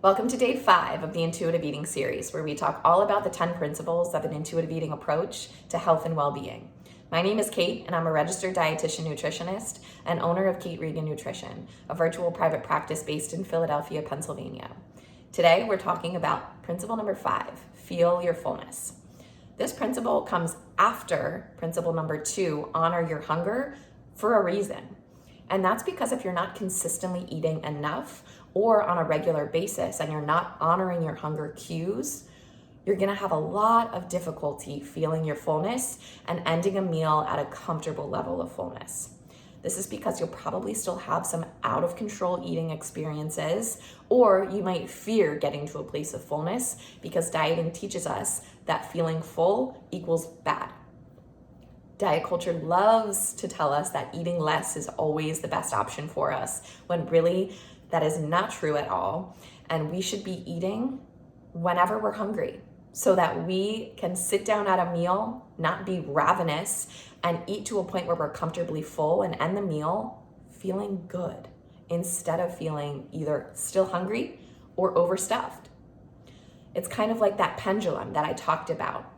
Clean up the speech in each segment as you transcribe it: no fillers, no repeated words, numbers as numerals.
Welcome to day 5 of the Intuitive Eating series, where we talk all about the 10 principles of an intuitive eating approach to health and well-being. My name is Kate, and I'm a registered dietitian nutritionist and owner of Kate Regan Nutrition, a virtual private practice based in Philadelphia, Pennsylvania. Today, we're talking about principle number 5, feel your fullness. This principle comes after principle number 2, honor your hunger, for a reason. And that's because if you're not consistently eating enough or on a regular basis and you're not honoring your hunger cues, you're gonna have a lot of difficulty feeling your fullness and ending a meal at a comfortable level of fullness. This is because you'll probably still have some out of control eating experiences, or you might fear getting to a place of fullness because dieting teaches us that feeling full equals bad. Diet culture loves to tell us that eating less is always the best option for us, when really that is not true at all. And we should be eating whenever we're hungry so that we can sit down at a meal, not be ravenous, and eat to a point where we're comfortably full and end the meal feeling good instead of feeling either still hungry or overstuffed. It's kind of like that pendulum that I talked about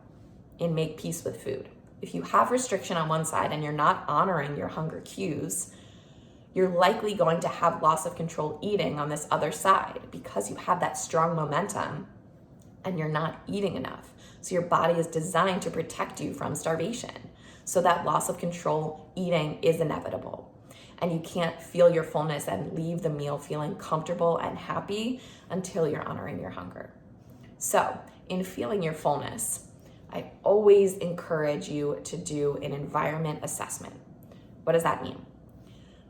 in Make Peace with Food. If you have restriction on one side and you're not honoring your hunger cues, you're likely going to have loss of control eating on this other side because you have that strong momentum and you're not eating enough. So your body is designed to protect you from starvation. So that loss of control eating is inevitable. And you can't feel your fullness and leave the meal feeling comfortable and happy until you're honoring your hunger. So in feeling your fullness, I always encourage you to do an environment assessment. What does that mean?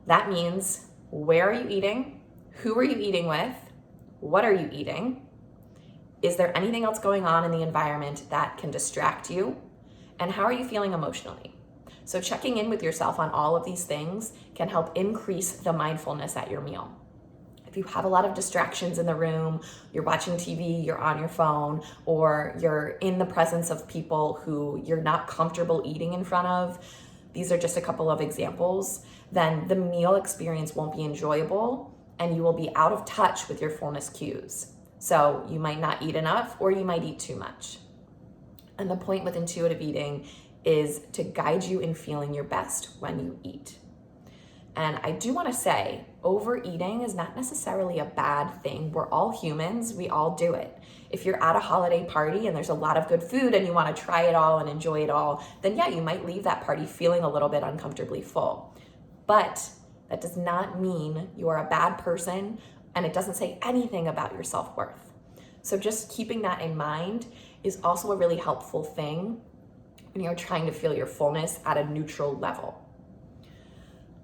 That means, where are you eating? Who are you eating with? What are you eating? Is there anything else going on in the environment that can distract you? And how are you feeling emotionally? So checking in with yourself on all of these things can help increase the mindfulness at your meal. If you have a lot of distractions in the room, you're watching TV, you're on your phone, or you're in the presence of people who you're not comfortable eating in front of, these are just a couple of examples, then the meal experience won't be enjoyable and you will be out of touch with your fullness cues. So you might not eat enough or you might eat too much. And the point with intuitive eating is to guide you in feeling your best when you eat. And I do want to say, overeating is not necessarily a bad thing. We're all humans, we all do it. If you're at a holiday party and there's a lot of good food and you want to try it all and enjoy it all, then yeah, you might leave that party feeling a little bit uncomfortably full. But that does not mean you are a bad person, and it doesn't say anything about your self-worth. So just keeping that in mind is also a really helpful thing when you're trying to feel your fullness at a neutral level.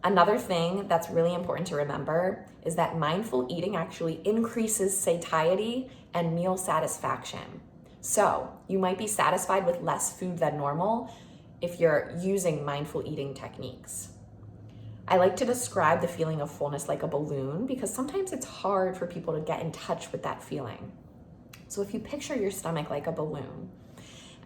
Another thing that's really important to remember is that mindful eating actually increases satiety and meal satisfaction. So you might be satisfied with less food than normal if you're using mindful eating techniques. I like to describe the feeling of fullness like a balloon because sometimes it's hard for people to get in touch with that feeling. So if you picture your stomach like a balloon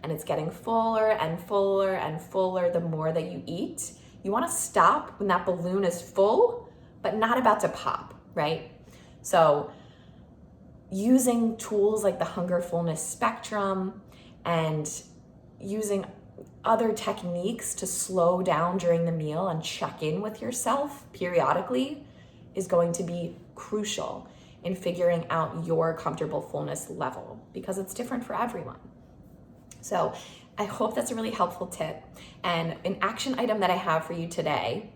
and it's getting fuller and fuller and fuller the more that you eat, you want to stop when that balloon is full, but not about to pop, right? So using tools like the hunger fullness spectrum and using other techniques to slow down during the meal and check in with yourself periodically is going to be crucial in figuring out your comfortable fullness level because it's different for everyone. So I hope that's a really helpful tip. And an action item that I have for you today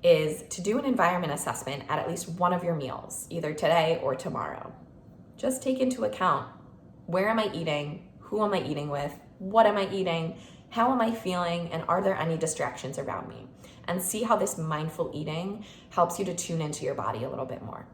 is to do an environment assessment at least one of your meals, either today or tomorrow. Just take into account, where am I eating? Who am I eating with? What am I eating? How am I feeling? And are there any distractions around me? And see how this mindful eating helps you to tune into your body a little bit more.